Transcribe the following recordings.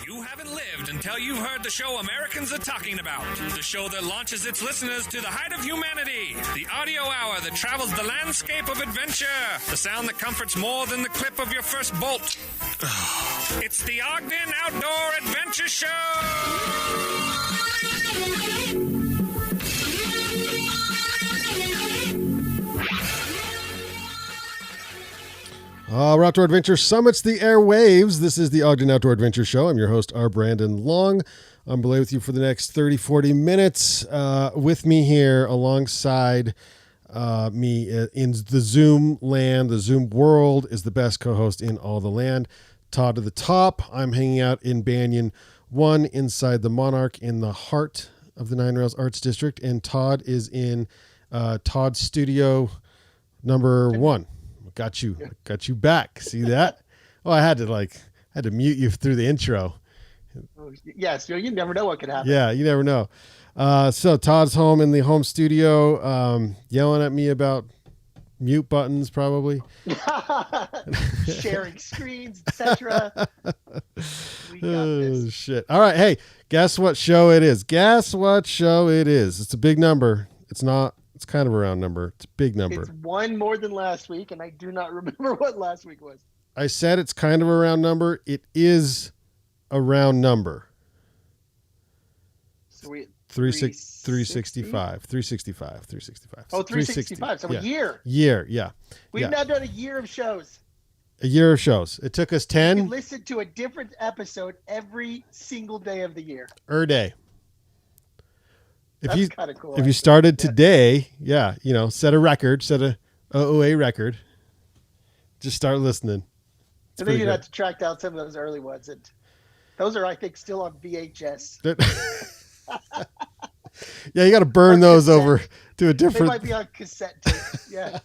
You haven't lived until you've heard the show Americans are talking about. The show that launches its listeners to the height of humanity. The audio hour that travels the landscape of adventure. The sound that comforts more than the clip of your first bolt. It's the Ogden Outdoor Adventure Show! Our Outdoor Adventure summits the airwaves. This is the Ogden Outdoor Adventure Show. I'm your host, R. Brandon Long. I'm belay with you for the next 30, 40 minutes. With me here alongside me in the Zoom land, the Zoom world, is the best co-host in all the land, Todd to the top. I'm hanging out in Banyan 1 inside the Monarch in the heart of the Nine Rails Arts District. And Todd is in Todd's studio number 1. Got you back. See that? Oh, I had to mute you through the intro. Yes, you never know what could happen. Yeah, you never know. So Todd's home in the home studio, yelling at me about mute buttons, probably. Sharing screens, etc. Oh, shit. All right, hey, guess what show it is? It's a big number. It's kind of a round number. It's a big number. It's one more than last week, and I do not remember what last week was. I said it's kind of a round number. It is a round number. Sweet. 365. Oh, 365. So yeah. A year. Yeah. We've now done a year of shows. A year of shows. It took us 10. You listen to a different episode every single day of the year. Day. That's kind of cool. If you started today, set a record, set a OOA record. Just start listening. And then you'd have to track down some of those early ones. And those are, I think, still on VHS. Yeah, you got to burn those over to a different. They might be on cassette tape. Yeah.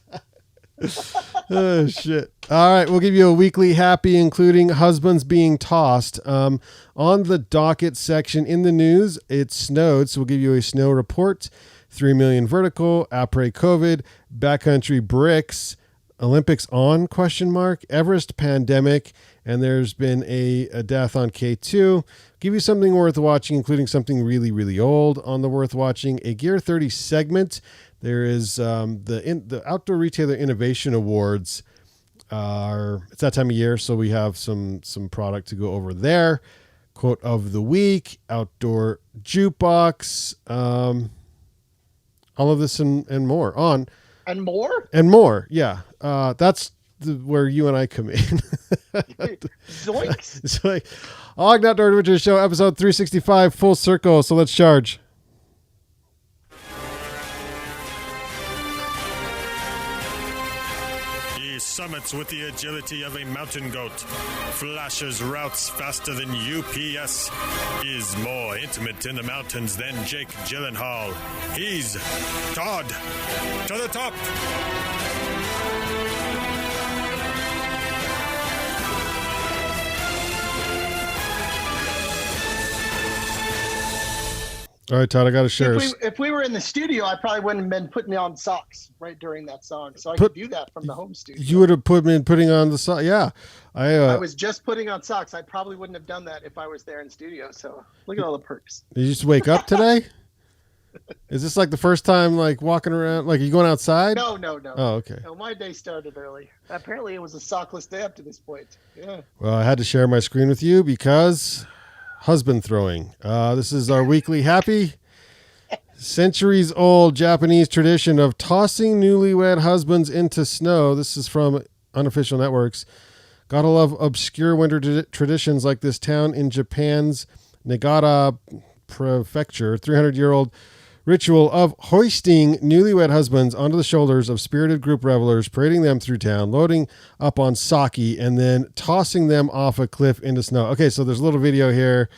Oh, shit. All right, we'll give you a weekly happy, including husbands being tossed. On the docket section in the news, it snowed, so we'll give you a snow report. 3 million vertical, après COVID, backcountry bricks, Olympics on, ? Everest pandemic, and there's been a death on K2. Give you something worth watching, including something really, really old on the worth watching. A Gear 30 segment. There is the Outdoor Retailer Innovation Awards. It's that time of year, so we have some product to go over there. Quote of the week, outdoor jukebox, all of this and more on. And more? And more, yeah. That's where you and I come in. Zoinks. It's like Ogden Outdoor Adventure Show, episode 365, full circle. So let's charge. He summits with the agility of a mountain goat, flashes routes faster than UPS, is more intimate in the mountains than Jake Gyllenhaal. He's Todd to the top. All right, Todd, I got to share. If we were in the studio, I probably wouldn't have been putting on socks right during that song. So I could do that from the home studio. You would have putting on the socks. Yeah. I was just putting on socks. I probably wouldn't have done that if I was there in studio. So look at all the perks. Did you just wake up today? Is this like the first time like walking around? Like, are you going outside? No. Oh, okay. No, my day started early. Apparently it was a sockless day up to this point. Yeah. Well, I had to share my screen with you because husband throwing. This is our weekly happy. Centuries old Japanese tradition of tossing newlywed husbands into snow. This is from Unofficial Networks. Gotta love obscure winter traditions like this town in Japan's Niigata Prefecture. 300-year-old ritual of hoisting newlywed husbands onto the shoulders of spirited group revelers, parading them through town, loading up on sake, and then tossing them off a cliff into snow. Okay, so there's a little video here.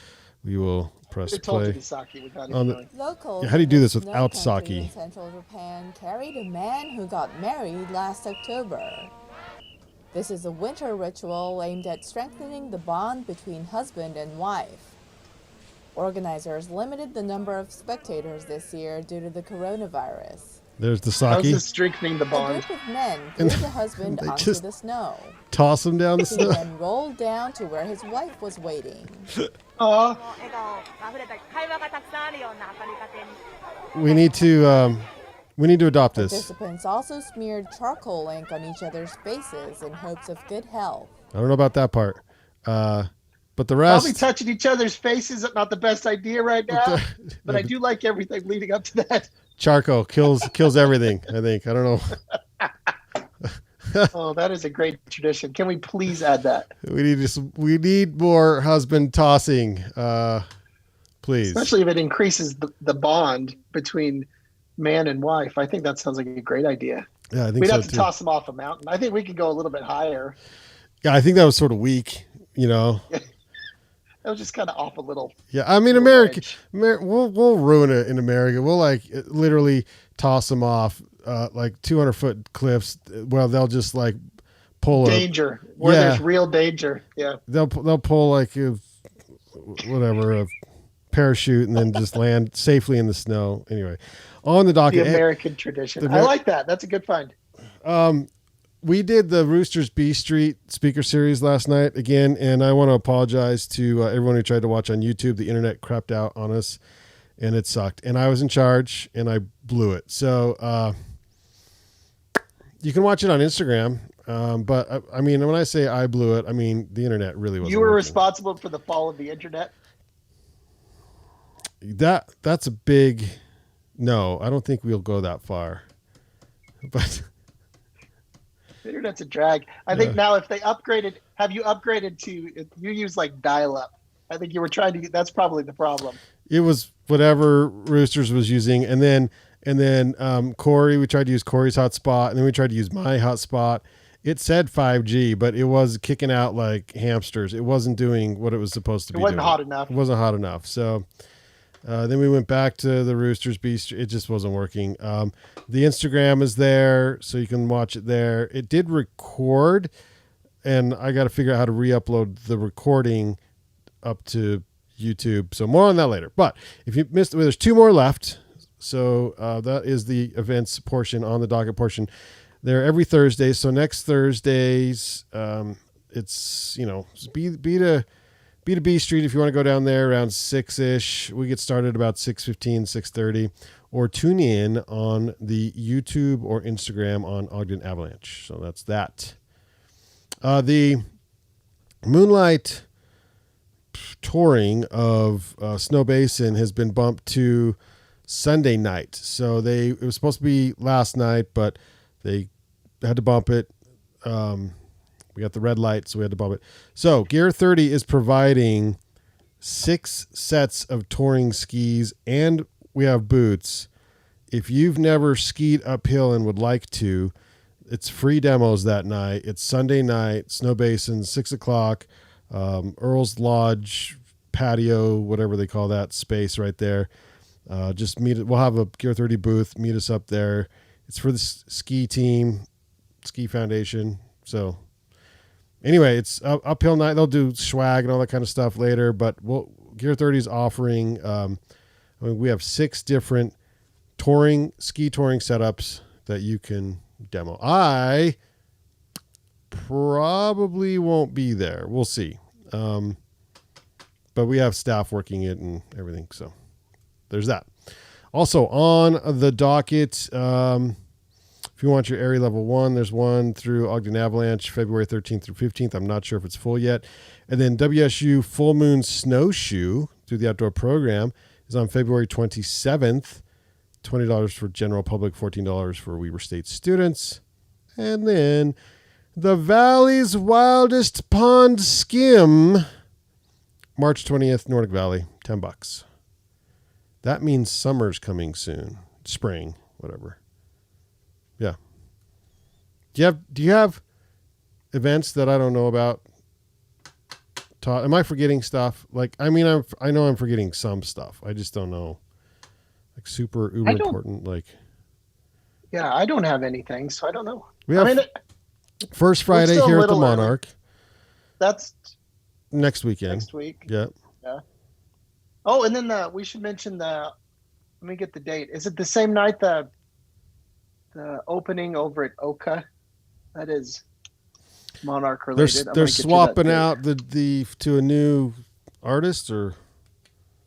We will press play. Locals how do you do this without sake? In central Japan carried a man who got married last October. This is a winter ritual aimed at strengthening the bond between husband and wife. Organizers limited the number of spectators this year due to the coronavirus. There's the How's sake. this strengthening the A bond? group of men threw the husband They onto just- the snow. Toss him down the He snow. then rolled down to where his wife was waiting. Aw, 笑顔あふれた会話がたくさんあるような明かり方に We need to adopt this. Participants also smeared charcoal ink on each other's faces in hopes of good health. I don't know about that part. But the probably rest. touching each other's faces is not the best idea right now. But I do like everything leading up to that. Charcoal kills everything, I think. I don't know. Oh, that is a great tradition. Can we please add that? We need more husband tossing. Please. Especially if it increases the bond between man and wife. I think that sounds like a great idea. Yeah, I think We'd so have to too. toss them off a mountain. I think we could go a little bit higher. Yeah, I think that was sort of weak, you know. That was just kind of off a little. Yeah, I mean, Little we'll ruin it in America. We'll like literally toss them off like 200-foot cliffs. Well, they'll just like pull Danger. Where Yeah. there's real danger. Yeah. they'll pull like a parachute and then just land safely in the snow. Anyway, on the The docket, American tradition. the I Amer- like that. That's a good find. we did the Roosters B Street speaker series last night again, and I want to apologize to everyone who tried to watch on YouTube. The internet crapped out on us, and it sucked. And I was in charge, and I blew it. So you can watch it on Instagram. But I mean, when I say I blew it, I mean the internet really wasn't. You were working. responsible for the fall of the internet. That's a big no. I don't think we'll go that far. But The internet's a drag. I think now if they upgraded, have you upgraded to, you use like dial up. I think you were trying to, that's probably the problem. it was whatever Roosters was using, and then Corey, we tried to use Corey's hotspot, and then we tried to use my hotspot. It said 5G, but it was kicking out like hamsters. It wasn't doing what it was supposed to be. It wasn't doing. hot enough. It wasn't hot enough. So then we went back to the Roosters Beast. It just wasn't working. The Instagram is there, so you can watch it there. It did record, and I got to figure out how to re-upload the recording up to YouTube. So more on that later. But if you missed it, there's 2 more left. So that is the events portion on the docket portion. They're every Thursday. So next Thursdays, it's, be to B Street if you want to go down there around 6-ish. We get started about 6:15, 6:30. Or tune in on the YouTube or Instagram on Ogden Avalanche. So that's that. The Moonlight touring of Snow Basin has been bumped to Sunday night. So it was supposed to be last night, but they had to bump it. We got the red light, so we had to bump it. So Gear 30 is providing 6 sets of touring skis, and we have boots. If you've never skied uphill and would like to, it's free demos that night. It's Sunday night, Snow Basin, 6 o'clock, Earl's Lodge patio, whatever they call that space right there. Just meet it. We'll have a Gear 30 booth. Meet us up there. It's for the ski team, Ski Foundation. So anyway, it's uphill night. They'll do swag and all that kind of stuff later, but Gear 30 is offering, we have 6 different ski touring setups that you can demo. I probably won't be there. We'll see. But we have staff working it and everything. So there's that. Also on the docket, if you want your AIARE level 1, there's one through Ogden Avalanche, February 13th through 15th. I'm not sure if it's full yet. And then WSU Full Moon Snowshoe through the outdoor program is on February 27th. $20 for general public, $14 for Weber State students. And then the Valley's Wildest Pond Skim, March 20th, Nordic Valley, $10. That means summer's coming soon. Spring, whatever. Yeah. Do you have events that I don't know about? Todd, am I forgetting stuff? Like, I mean, I know I'm forgetting some stuff. I just don't know. Like super uber important. Like, Yeah, I don't have anything, so I don't know. we have first Friday still a here at the little early. Monarch. That's Next weekend. next week. Yeah. Oh, and then we should mention let me get the date. Is it the same night the opening over at Oka. That is Monarch related. They're swapping out the to a new artist, or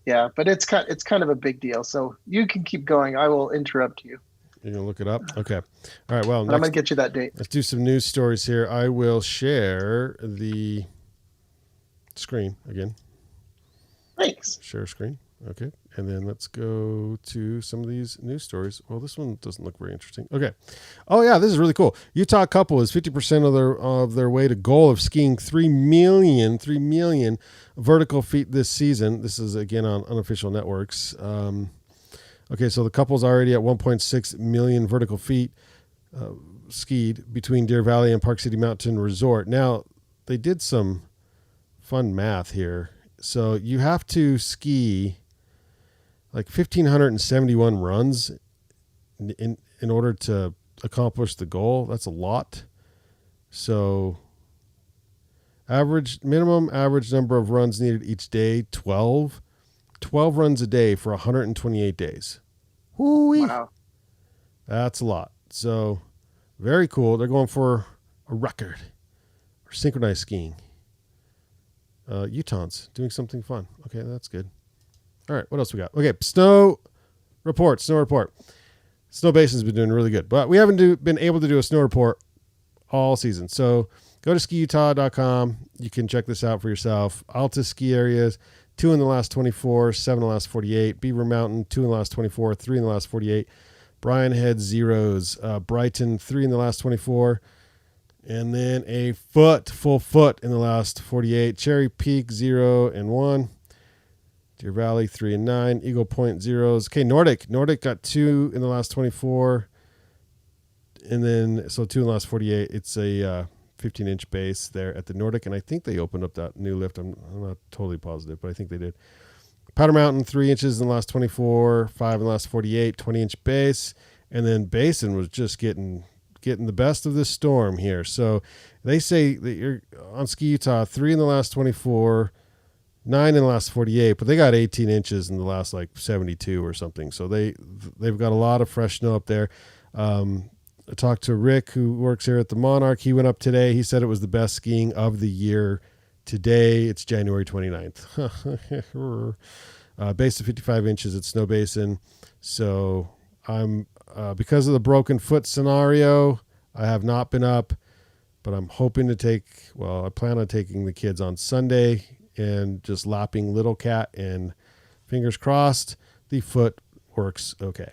yeah, but it's kind of a big deal. So you can keep going. I will interrupt you. you're gonna look it up. Okay, all right. Well, I'm gonna get you that date. let's do some news stories here. I will share the screen again. Thanks. Share screen. Okay. And then let's go to some of these news stories. Well, this one doesn't look very interesting. Okay. Oh yeah, this is really cool. Utah couple is 50% of their way to goal of skiing 3 million vertical feet this season. This is again on unofficial networks. Okay, so the couple's already at 1.6 million vertical feet skied between Deer Valley and Park City Mountain Resort. Now, they did some fun math here. So you have to ski like 1,571 runs in order to accomplish the goal. That's a lot. So minimum average number of runs needed each day, 12. 12 runs a day for 128 days. Woo-wee. Wow. That's a lot. So very cool. They're going for a record for synchronized skiing. Utahns doing something fun. Okay, that's good. All right, what else we got? Okay, snow report. Snow Basin's been doing really good, but we haven't been able to do a snow report all season. So go to skiutah.com. You can check this out for yourself. Alta ski areas, 2 in the last 24, 7 in the last 48. Beaver Mountain, 2 in the last 24, 3 in the last 48. Brian Head, zeros. Brighton, 3 in the last 24. And then a full foot in the last 48. Cherry Peak, 0 and 1. Deer Valley, 3 and 9. Eagle Point, zeros. Okay, Nordic got 2 in the last 24. And then, so 2 in the last 48. It's a 15-inch base there at the Nordic. And I think they opened up that new lift. I'm not totally positive, but I think they did. Powder Mountain, 3 inches in the last 24. 5 in the last 48. 20-inch base. And then Basin was just getting the best of this storm here. So they say that you're on Ski Utah, 3 in the last 24, 9 in the last 48, but they got 18 inches in the last like 72 or something. So they've got a lot of fresh snow up there. I talked to Rick, who works here at the Monarch. He went up today. He said it was the best skiing of the year. Today, it's January 29th. Base of 55 inches at Snow Basin. So I'm because of the broken foot scenario, I have not been up, but I'm hoping to I plan on taking the kids on Sunday and just lapping Little Cat, and fingers crossed the foot works okay.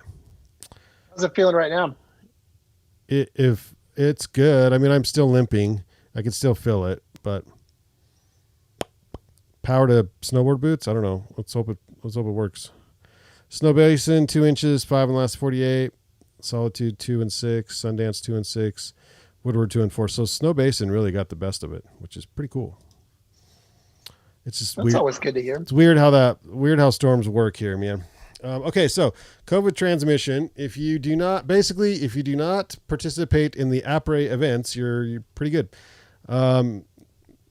How's it feeling right now? If it's good, I mean, I'm still limping. I can still feel it, but power to snowboard boots. I don't know. Let's hope it works. Snow Basin, 2 inches, 5 in the last 48. Solitude, 2 and 6. Sundance, 2 and 6. Woodward, 2 and 4. So Snow Basin really got the best of it, which is pretty cool. It's just That's weird. always good to hear. It's weird how storms work here, man. Okay, so COVID transmission. If you do not participate in the APRE events, you're pretty good,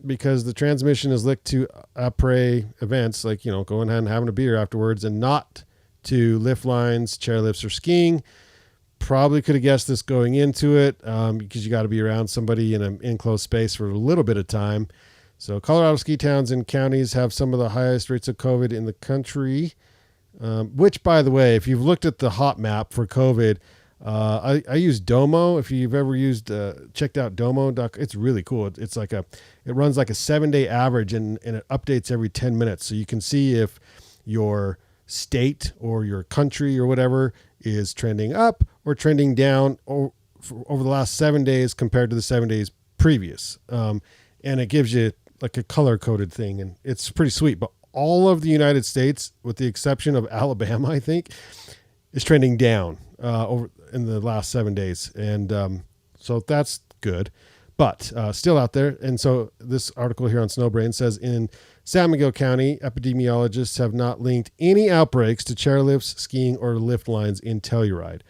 because the transmission is linked to APRE events, like going and having a beer afterwards, and not to lift lines, chairlifts, or skiing. Probably could have guessed this going into it, because you got to be around somebody in an enclosed space for a little bit of time. So Colorado ski towns and counties have some of the highest rates of COVID in the country, which, by the way, if you've looked at the hot map for COVID, I use Domo. If you've ever checked out Domo, it's really cool. It runs like a 7-day average, and it updates every 10 minutes. So you can see if your state or your country or whatever is trending up or trending down over the last 7 days compared to the 7 days previous. And it gives you like a color-coded thing, and it's pretty sweet. But all of the United States, with the exception of Alabama, I think, is trending down over in the last 7 days. And so that's good, but still out there. And so this article here on Snowbrain says in San Miguel County, epidemiologists have not linked any outbreaks to chairlifts, skiing, or lift lines in Telluride,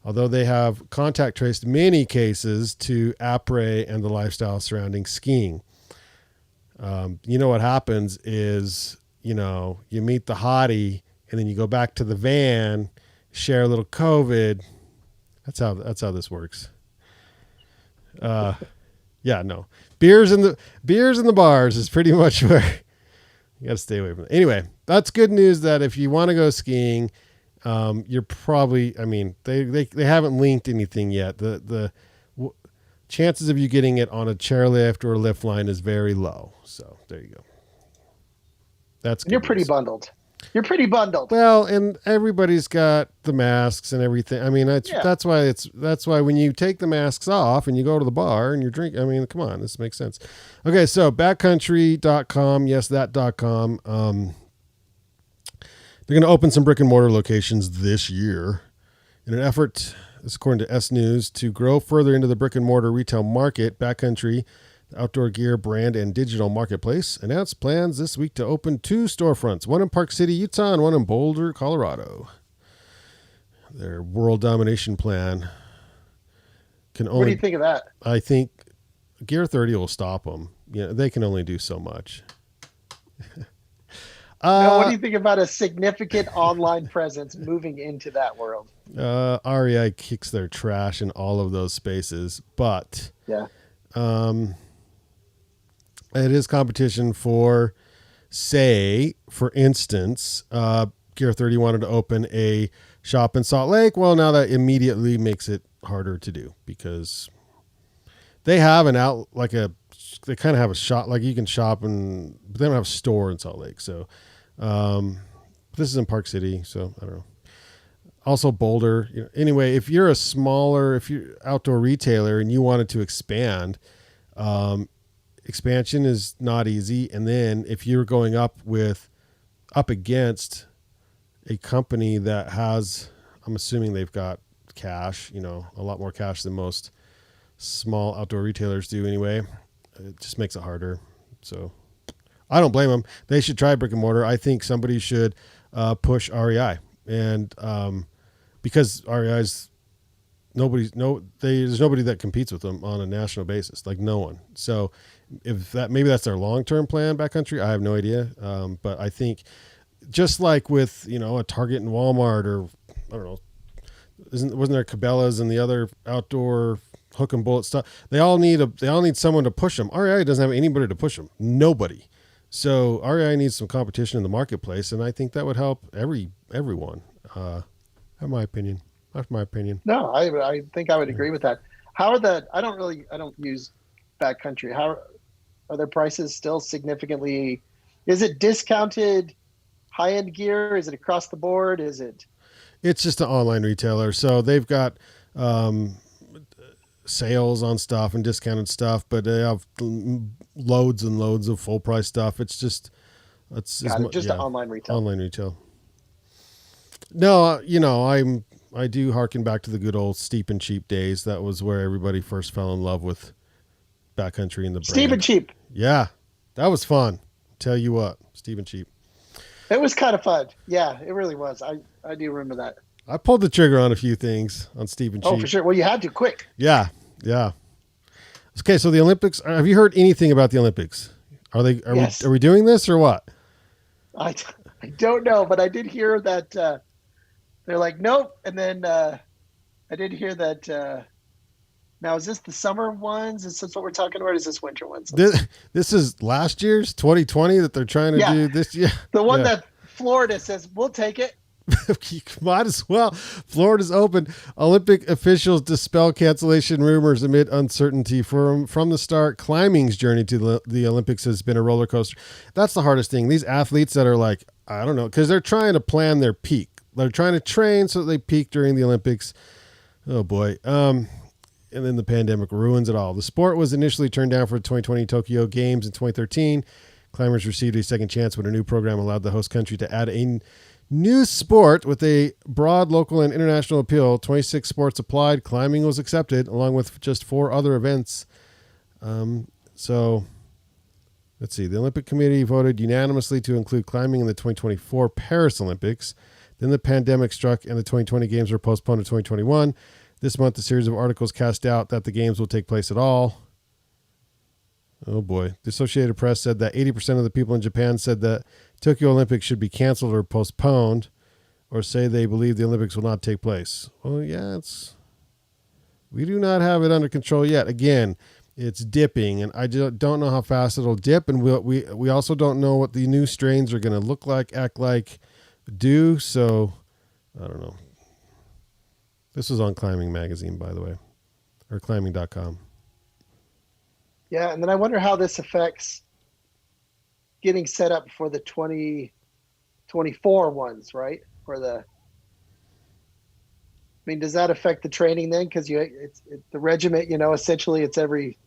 although they have contact traced many cases to APRE and the lifestyle surrounding skiing. What happens is, you meet the hottie and then you go back to the van, share a little COVID, That's how this works. Yeah, no. Beers in the bars is pretty much where you got to stay away from it. Anyway, that's good news that if you want to go skiing, you're probably, I mean, they haven't linked anything yet. The chances of you getting it on a chairlift or a lift line is very low. So there you go. That's good You're pretty news. bundled. You're pretty bundled. Well, and everybody's got the masks and everything. I mean, that's why when you take the masks off and you go to the bar and you drink, I mean, come on, this makes sense. Okay, so backcountry.com, yes, that.com. They're going to open some brick and mortar locations this year in an effort, this according to S News, to grow further into the brick and mortar retail market. Backcountry, the outdoor gear brand and digital marketplace, announced plans this week to open 2 storefronts, one in Park City, Utah, and one in Boulder, Colorado. Their world domination plan can only... What do you think of that? I think Gear 30 will stop them. You know, they can only do so much. What do you think about a significant online presence moving into that world? REI kicks their trash in all of those spaces, but Yeah. it is competition for, say, for instance, Gear 30 wanted to open a shop in Salt Lake. Well, now that immediately makes it harder to do because they have they kind of have a shop, like you can shop but they don't have a store in Salt Lake. So, this is in Park City. So I don't know. Also Boulder. You know, anyway, if you're outdoor retailer and you wanted to expand, expansion is not easy. And then if you're going up against a company that has, I'm assuming they've got cash, you know, a lot more cash than most small outdoor retailers do anyway. It just makes it harder. So I don't blame them. They should try brick and mortar. I think somebody should push REI, and because REI's there's nobody that competes with them on a national basis, like no one. So maybe that's their long-term plan, Backcountry, I have no idea. But I think just like with, you know, a Target and Walmart, or I don't know, wasn't there Cabela's and the other outdoor hook and bullet stuff? They all need someone to push them. REI doesn't have anybody to push them. Nobody. So REI needs some competition in the marketplace, and I think that would help everyone. In my opinion. That's my opinion. No, I think I would agree with that. How are I don't use Backcountry. How are their prices still significantly? Is it discounted high-end gear? Is it across the board? It's just an online retailer. So they've got sales on stuff and discounted stuff, but they have loads and loads of full price stuff. It's just an online retail. Online retail. No, you know, I do harken back to the good old Steep and Cheap days. That was where everybody first fell in love with Backcountry and the brand. Steep and Cheap. Yeah, that was fun. Tell you what, Steep and Cheap. It was kind of fun. Yeah, it really was. I do remember that. I pulled the trigger on a few things on Steep and Cheap. Oh, for sure. Well, you had to quick. Yeah. Okay, so the Olympics. Have you heard anything about the Olympics? Are we doing this or what? I don't know, but I did hear that they're like, nope. And then I did hear that. Now, is this the summer ones? Is this what we're talking about? Or is this winter ones? This is last year's 2020 that they're trying to do this year. The one that Florida says, we'll take it. Might as well. Florida's open. Olympic officials dispel cancellation rumors amid uncertainty. From the start, climbing's journey to the Olympics has been a roller coaster. That's the hardest thing. These athletes that are like, I don't know, because they're trying to plan their peak. They're trying to train so that they peak during the Olympics. Oh boy. And then the pandemic ruins it all. The sport was initially turned down for the 2020 Tokyo Games in 2013. Climbers received a second chance when a new program allowed the host country to add a new sport with a broad local and international appeal. 26 sports applied. Climbing was accepted, along with just 4 other events. So let's see. The Olympic Committee voted unanimously to include climbing in the 2024 Paris Olympics. Then the pandemic struck and the 2020 Games were postponed to 2021. This month, a series of articles cast doubt that the Games will take place at all. Oh boy. The Associated Press said that 80% of the people in Japan said that Tokyo Olympics should be canceled or postponed, or say they believe the Olympics will not take place. Well, yeah, We do not have it under control yet. Again, it's dipping, and I just don't know how fast it'll dip, and we also don't know what the new strains are going to look like, act like, do. So I don't know. This was on Climbing Magazine, by the way, or climbing.com. Yeah, and then I wonder how this affects getting set up for the 2024 ones, right? For the, does that affect the training then? Because it's the regiment, essentially it's every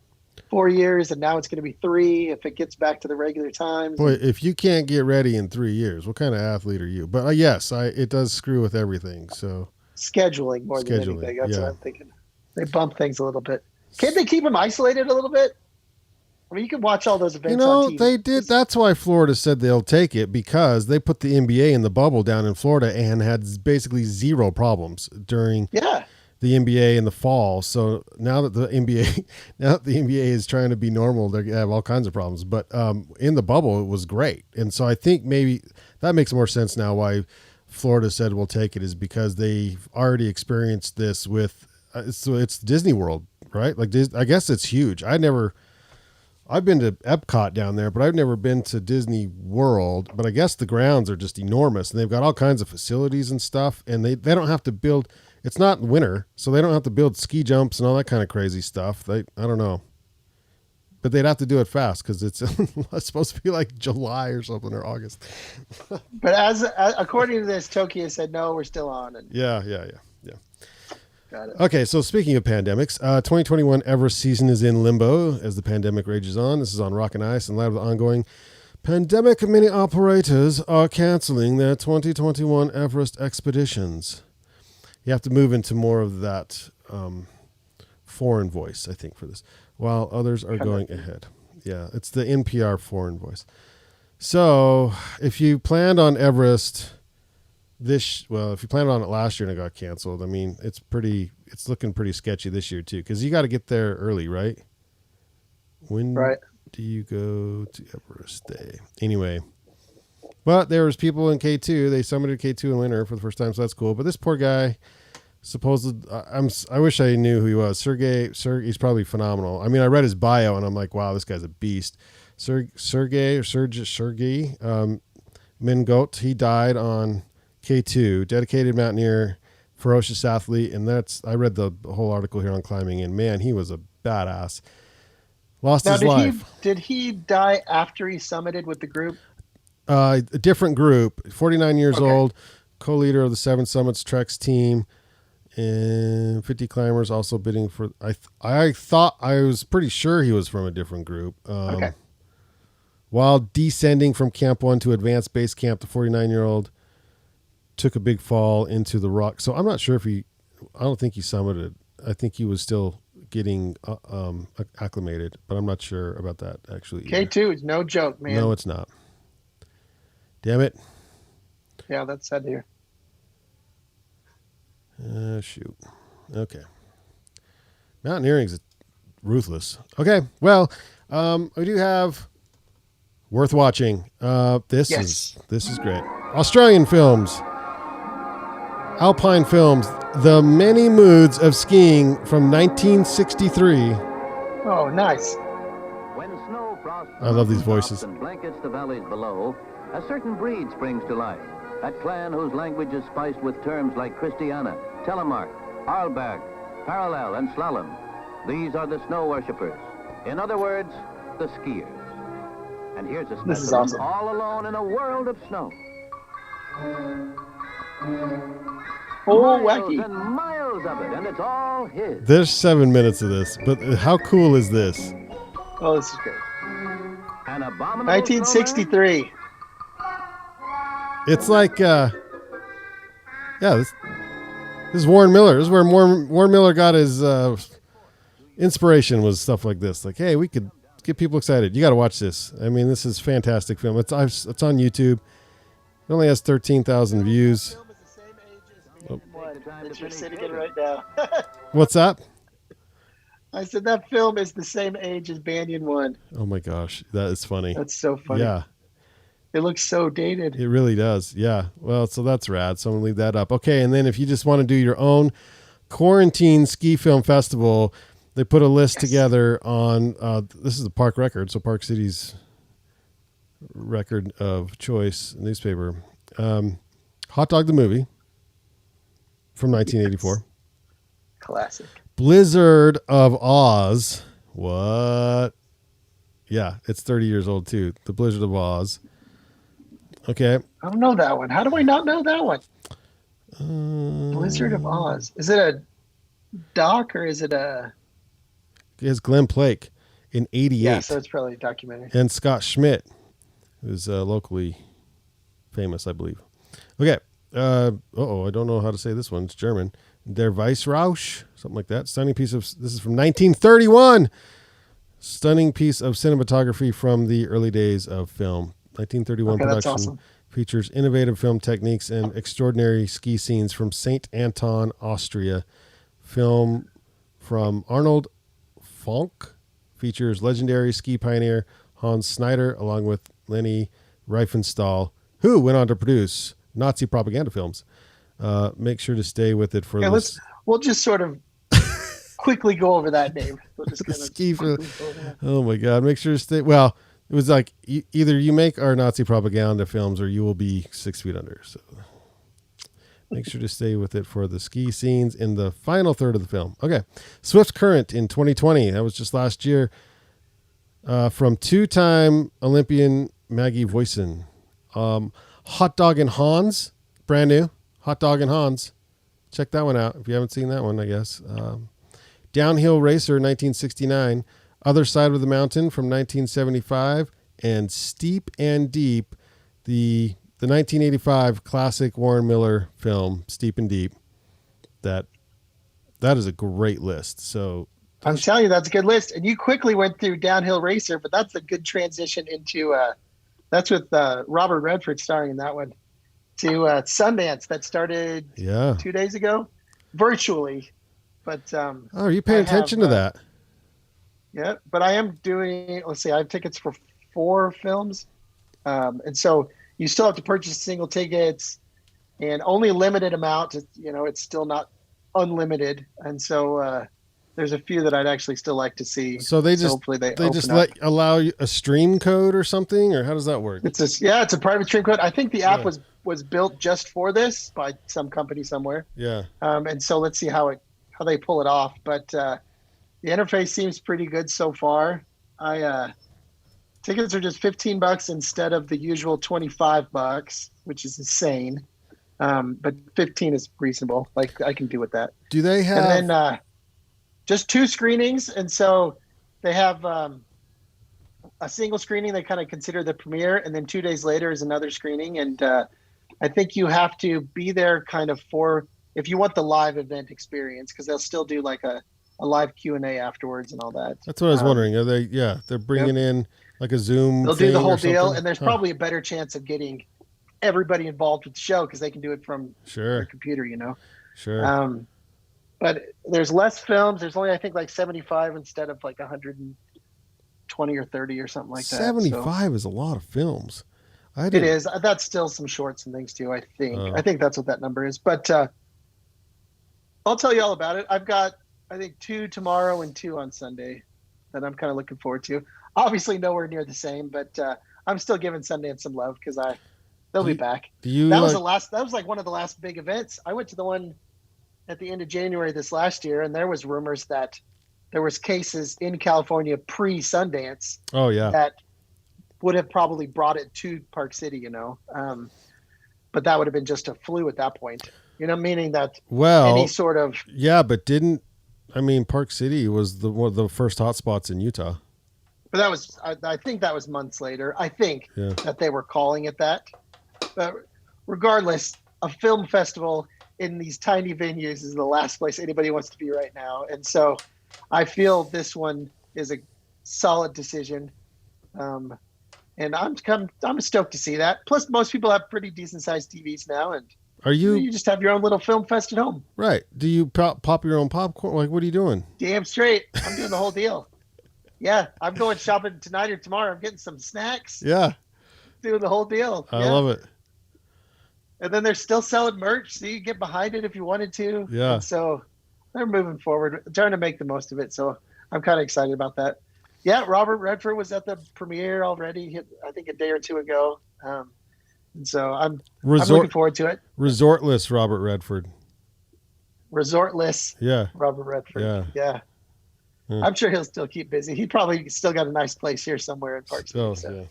4 years, and now it's going to be 3 if it gets back to the regular times. Boy, if you can't get ready in 3 years, what kind of athlete are you? But yes, it does screw with everything. So scheduling more than anything. That's yeah. what I'm thinking. They bump things a little bit. Can't they keep them isolated a little bit? You can watch all those events on TV. They did. That's why Florida said they'll take it, because they put the NBA in the bubble down in Florida and had basically zero problems during the NBA in the fall. So now that the NBA is trying to be normal, they have all kinds of problems. But in the bubble, it was great. And so I think maybe that makes more sense now why Florida said we'll take it, is because they've already experienced this with it's Disney World, right? Like, I guess it's huge. I've been to Epcot down there, but I've never been to Disney World. But I guess the grounds are just enormous, and they've got all kinds of facilities and stuff. And they don't have to build. It's not winter, so they don't have to build ski jumps and all that kind of crazy stuff. I don't know, but they'd have to do it fast because it's supposed to be like July or something, or August. But according to this, Tokyo said no, we're still on. And Yeah. got it. Okay, so speaking of pandemics, 2021 Everest season is in limbo as the pandemic rages on. This is on Rock and Ice, and light of the ongoing pandemic. Many operators are canceling their 2021 Everest expeditions. You have to move into more of that foreign voice, I think, for this, while others are going ahead. Yeah, it's the NPR foreign voice. So if you planned on Everest if you planned on it last year and it got canceled, it's looking pretty sketchy this year too, because you got to get there early, right? When do you go to Everest Day? Anyway, but there was people in K2. They summited K2 in winter for the first time, so that's cool. But this poor guy, I wish I knew who he was. Sergey, he's probably phenomenal. I read his bio and I'm like, wow, this guy's a beast. Sergey Mingot, he died on K2, dedicated mountaineer, ferocious athlete, and I read the whole article here on Climbing, and man, he was a badass. Lost his life. Did he die after he summited with the group? A different group, 49 years old, co-leader of the Seven Summits Treks team, and 50 climbers, also bidding for. I was pretty sure he was from a different group. While descending from Camp 1 to Advanced Base Camp, the 49-year-old took a big fall into the rock. So I'm not sure I don't think he summited. I think he was still getting acclimated, but I'm not sure about that actually. K2 is no joke, man. No, it's not. Damn it. Yeah, that's sad to hear. Shoot. Okay. Mountaineering's ruthless. Okay. Well, we do have worth watching. This is great. Australian films. Alpine Films, The Many Moods of Skiing from 1963. Oh, nice. When snow frosts I love these voices. and blankets the valleys below, a certain breed springs to life. That clan whose language is spiced with terms like Christiana, Telemark, Arlberg, Parallel, and Slalom. These are the snow worshippers. In other words, the skiers. And here's a This is specimen awesome. all alone in a world of snow. Oh, Miles wacky. and miles of it, and it's all his. There's 7 minutes of this, but how cool is this? Oh, this is great. An abominable 1963. It's like, this is Warren Miller. This is where Warren Miller got his inspiration, was stuff like this. Like, hey, we could get people excited. You got to watch this. This is a fantastic film. It's on YouTube. It only has 13,000 views. That you're sitting in right now. What's up? I said that film is the same age as Banyan 1. Oh my gosh, that is funny. That's so funny. Yeah, It looks so dated. it really does. Yeah. Well, so that's rad. So I'm gonna leave that up. Okay, and then if you just want to do your own Quarantine Ski Film Festival. They put a list together on, this is the Park Record, so Park City's record of choice newspaper. Hot Dog the Movie from 1984. Classic. Blizzard of Oz. What? Yeah, it's 30 years old too. The Blizzard of Oz. Okay. I don't know that one. How do I not know that one? Blizzard of Oz. Is it a doc or is it a... It has Glenn Plake in 88. Yeah, so it's probably a documentary. And Scott Schmidt, who's locally famous, I believe. Okay. I don't know how to say this one. It's German. Der Weißrausch, something like that. Stunning piece of, this is from 1931. Stunning piece of cinematography from the early days of film. 1931 production. That's awesome. Features innovative film techniques and extraordinary ski scenes from St. Anton, Austria. Film from Arnold Falk features legendary ski pioneer Hans Snyder along with Leni Riefenstahl, who went on to produce Nazi propaganda films. Make sure to stay with it for this. We'll just sort of quickly go over that name. We'll just kind of ski film. Oh my God. Make sure to stay. Well, it was like either you make our Nazi propaganda films or you will be 6 feet under. So make sure to stay with it for the ski scenes in the final third of the film. Okay. Swift Current in 2020. That was just last year. From two-time Olympian Maggie Voisin. Hot Dog and Hans. Brand new. Hot Dog and Hans. Check that one out if you haven't seen that one, I guess. Downhill Racer, 1969. Other Side of the Mountain from 1975. And Steep and Deep, the 1985 classic Warren Miller film, Steep and Deep. That is a great list. So I'm telling you, that's a good list. And you quickly went through Downhill Racer, but that's a good transition into that's with Robert Redford starring in that one, to Sundance that started 2 days ago, virtually. But are you paying attention to that? Yeah, but I am doing. Let's see, I have tickets for 4 films, and so you still have to purchase single tickets, and only a limited amount. It's still not unlimited, and so there's a few that I'd actually still like to see. So they just hopefully they just allow you a stream code or something, or how does that work? It's a private stream code. I think the app was built just for this by some company somewhere. Yeah. And so let's see how they pull it off. But the interface seems pretty good so far. Tickets are just $15 instead of the usual $25, which is insane. But 15 is reasonable. Like I can do with that. Do they have? And then just 2 screenings, and so they have a single screening they kind of consider the premiere, and then 2 days later is another screening. And I think you have to be there kind of if you want the live event experience, because they'll still do like a live Q&A afterwards and all that. That's what I was wondering. Are they? Yeah, they're bringing in like a Zoom. They'll do the whole deal, and there's probably a better chance of getting everybody involved with the show because they can do it from their computer. Sure. But there's less films. There's only, I think, like 75 instead of like 120 or 30 or something like that. 75 is a lot of films. It is. That's still some shorts and things too, I think. I think that's what that number is. But I'll tell you all about it. I've got, I think, 2 tomorrow and 2 on Sunday that I'm kind of looking forward to. Obviously nowhere near the same, but I'm still giving Sundance some love because they'll be back. That was like one of the last big events. I went to the one at the end of January this last year, and there was rumors that there was cases in California pre-Sundance. Oh yeah, that would have probably brought it to Park City, but that would have been just a flu at that point, meaning that any sort of but Park City was one of the first hotspots in Utah. But that was, I think that was months later. I think that they were calling it that. But regardless, a film festival in these tiny venues is the last place anybody wants to be right now. And so I feel this one is a solid decision. And I'm stoked to see that. Plus, most people have pretty decent sized TVs now. And you just have your own little film fest at home. Right. Do you pop your own popcorn? Like, what are you doing? Damn straight. I'm doing the whole deal. Yeah. I'm going shopping tonight or tomorrow. I'm getting some snacks. Yeah. Doing the whole deal. I love it. And then they're still selling merch, so you can get behind it if you wanted to. Yeah. And so moving forward, trying to make the most of it. So I'm kind of excited about that. Yeah, Robert Redford was at the premiere already, I think a day or two ago. And so I'm looking forward to it. Resortless Robert Redford. Resortless. Yeah. Robert Redford. Yeah. Hmm. I'm sure he'll still keep busy. He probably still got a nice place here somewhere in Park City.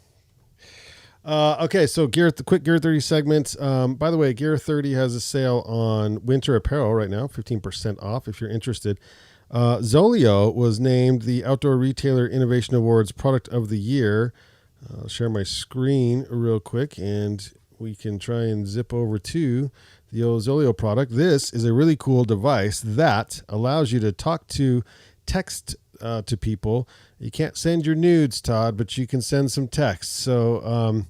Okay, so the quick Gear 30 segment. By the way, Gear 30 has a sale on winter apparel right now, 15% off if you're interested. Zoleo was named the Outdoor Retailer Innovation Awards Product of the Year. I'll share my screen real quick, and we can try and zip over to the old Zoleo product. This is a really cool device that allows you to text to people. You can't send your nudes, Todd, but you can send some texts. So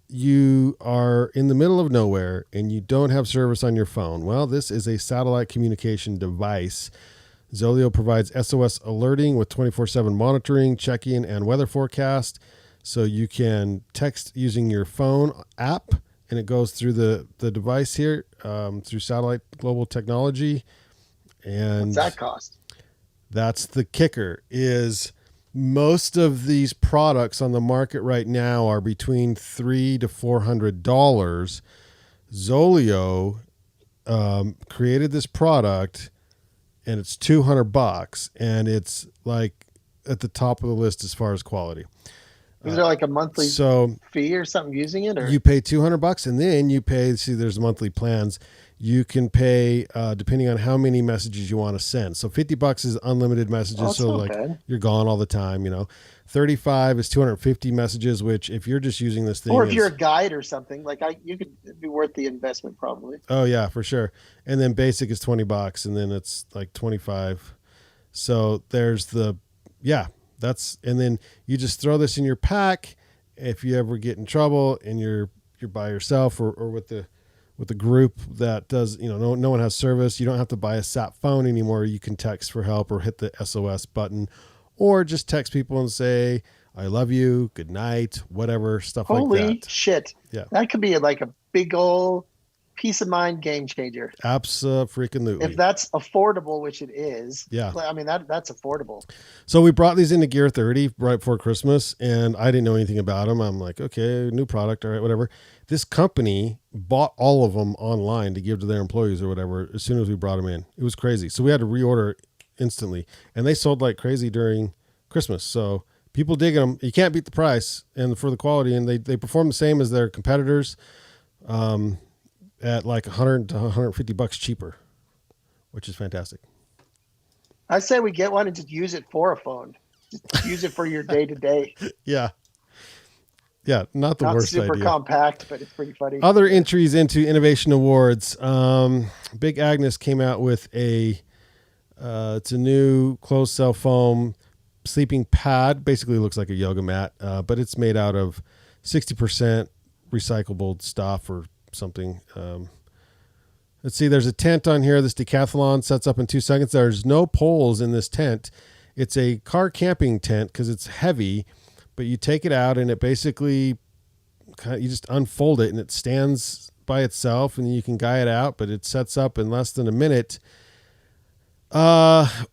you are in the middle of nowhere and you don't have service on your phone. Well, this is a satellite communication device. Zoleo provides SOS alerting with 24/7 monitoring, check-in, and weather forecast. So you can text using your phone app, and it goes through the device here through satellite global technology. And what's that cost? That's the kicker, is most of these products on the market right now are between $300 to $400. Zoleo created this product, and it's $200, and it's like at the top of the list as far as quality. Is there like a monthly fee or something using it? Or? You pay $200, and then you pay. See, there's monthly plans. You can pay depending on how many messages you want to send. So $50 is unlimited messages. So like bad. You're gone all the time. $35 is 250 messages. Which if you're just using this thing, or if you're a guide or something, it'd be worth the investment probably. Oh yeah, for sure. And then basic is $20, and then it's like $25. So there's and then you just throw this in your pack. If you ever get in trouble and you're by yourself or with the group that does, no one has service, you don't have to buy a sat phone anymore. You can text for help or hit the SOS button, or just text people and say, I love you, good night, whatever, stuff like that. Holy shit. Yeah. That could be like a big old peace of mind game changer. Abso-freaking-lutely. If that's affordable, which it is. Yeah. I mean, that's affordable. So we brought these into Gear 30 right before Christmas, and I didn't know anything about them. I'm like, okay, new product. All right, whatever. This company bought all of them online to give to their employees or whatever as soon as we brought them in. It was crazy. So we had to reorder instantly, and they sold like crazy during Christmas. So people digging them. You can't beat the price and for the quality, and they perform the same as their competitors. At like $100 to $150 cheaper, which is fantastic. I say we get one and just use it for a phone. Just use it for your day to day. Yeah. Yeah. Not worst idea. Not super compact, but it's pretty funny. Other entries into Innovation Awards. Big Agnes came out with it's a new closed cell foam sleeping pad. Basically looks like a yoga mat, but it's made out of 60% recyclable stuff or something. Let's see, there's a tent on here. This decathlon sets up in 2 seconds. There's no poles in this tent. It's a car camping tent because it's heavy, but you take it out and it basically you just unfold it and it stands by itself, and you can guy it out, but it sets up in less than a minute.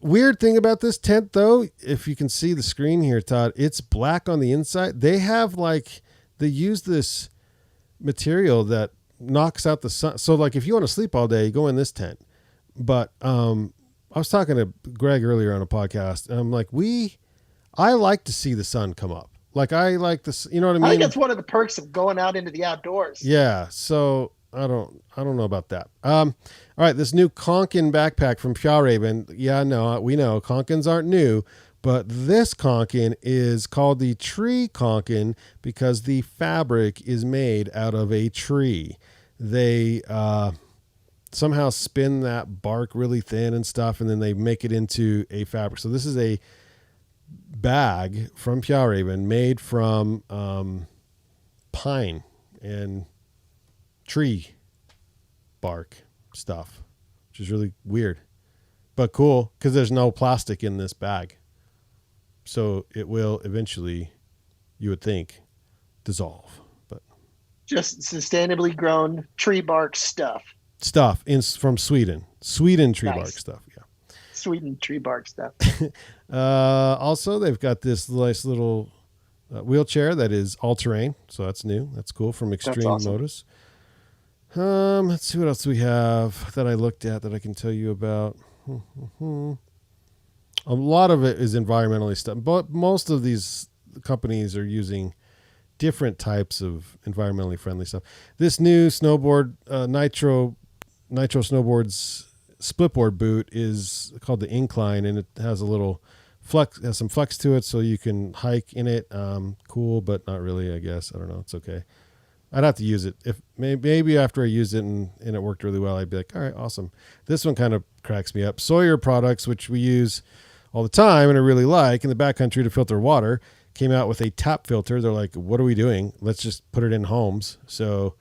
Weird thing about this tent though, if you can see the screen here, Todd, it's black on the inside. They use this material that knocks out the sun. So like if you want to sleep all day, you go in this tent. But I was talking to Greg earlier on a podcast, and I'm like, I like to see the sun come up. Like I like this, you know what I mean? I think it's one of the perks of going out into the outdoors. Yeah. So I don't know about that. All right. This new Konkin backpack from Fjallraven. Yeah, no, we know Konkins aren't new, but this Konkin is called the tree Konkin because the fabric is made out of a tree. They somehow spin that bark really thin and stuff, and then they make it into a fabric. So this is a bag from Fjallraven made from pine and tree bark stuff, which is really weird, but cool because there's no plastic in this bag. So it will eventually, you would think, dissolve. But just sustainably grown tree bark stuff. stuff from Sweden. Sweden tree bark Nice. stuff. Yeah. Sweden tree bark stuff. Also, they've got this nice little wheelchair that is all-terrain, so that's new. That's cool from Extreme awesome. Motus. Let's see what else we have that I looked at that I can tell you about. A lot of it is environmentally stuff, but most of these companies are using different types of environmentally friendly stuff. This new snowboard, Nitro Snowboards splitboard boot is called the Incline, and it has a little flex, has some flex to it, so you can hike in it. Cool, but not really, I guess. I don't know. It's okay. I'd have to use it. If maybe after I used it and it worked really well, I'd be like, all right, awesome. This one kind of cracks me up. Sawyer products, which we use all the time and I really like in the backcountry to filter water, came out with a tap filter. They're like, what are we doing? Let's just put it in homes. So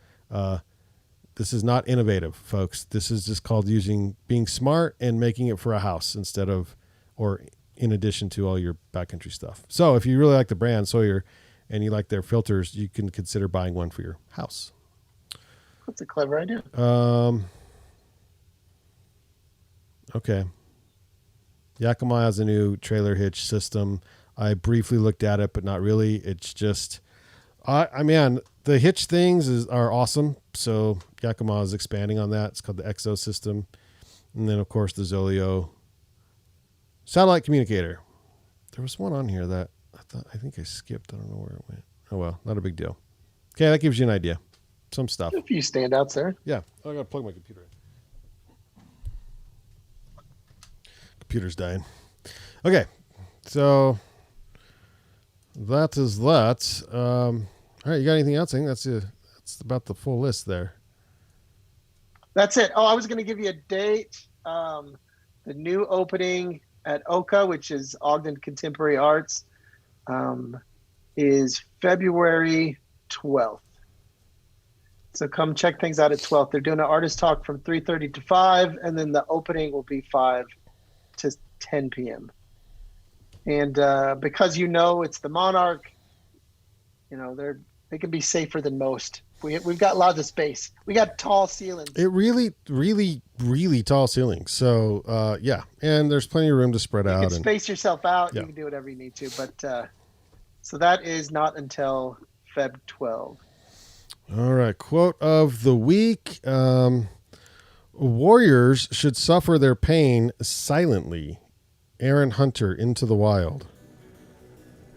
this is not innovative, folks. This is just called being smart and making it for a house instead of, or in addition to all your backcountry stuff. So if you really like the brand Sawyer and you like their filters, you can consider buying one for your house. That's a clever idea. Okay. Yakima has a new trailer hitch system. I briefly looked at it, but not really. It's just, I mean, the hitch things are awesome. So Yakima is expanding on that. It's called the EXO system. And then, of course, the Zoleo satellite communicator. There was one on here that I think I skipped. I don't know where it went. Oh, well, not a big deal. Okay, that gives you an idea. Some stuff. A few standouts there. Yeah. Oh, I got to plug my computer in. Computer's dying. Okay, so that is that. All right, you got anything else? I think that's about the full list there. That's it. Oh, I was going to give you a date. The new opening at OCA, which is Ogden Contemporary Arts, is February 12th. So come check things out at 12th. They're doing an artist talk from 3:30 to 5, and then the opening will be 5 to 10 p.m. And because it's the Monarch, they can be safer than most. We've got lots of space. We got tall ceilings. It really, really, really tall ceilings. So yeah, and there's plenty of room to spread out. You can space yourself out. Yeah. You can do whatever you need to. But so that is not until Feb 12. All right. Quote of the week. Warriors should suffer their pain silently. Aaron Hunter, Into the Wild.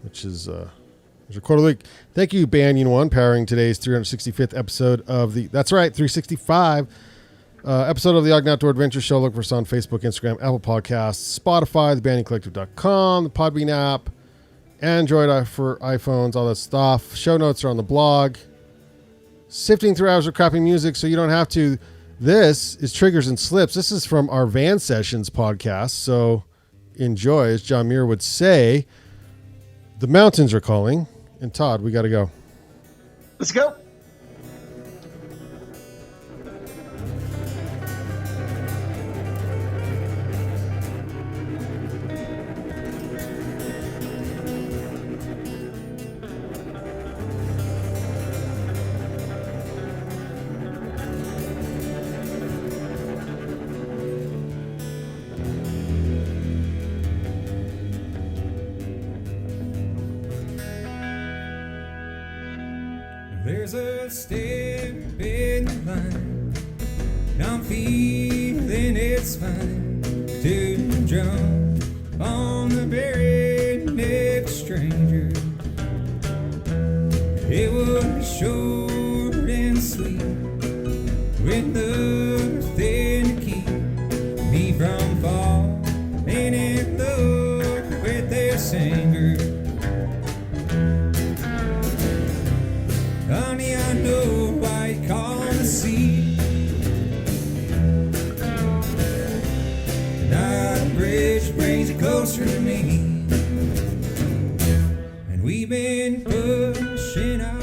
Which is there's a quote of the week. Thank you, Banyan One, powering today's 365th episode of that's right, 365 episode of the Ogden Outdoor Adventure Show. Look for us on Facebook, Instagram, Apple Podcasts, Spotify, thebanyancollective.com, the Podbean app, Android for iPhones, all that stuff. Show notes are on the blog. Sifting through hours of crappy music so you don't have to. This is Triggers and Slips. This is from our Van Sessions podcast. So enjoy, as John Muir would say. The mountains are calling. And Todd, we got to go. Let's go. There's a step in the line, and I'm feeling it's fine to jump on the very next stranger. It would be short and sweet with nothing to keep me from falling in love with their singer. Honey, I know why you call the sea. That bridge brings you closer to me. And we've been pushing our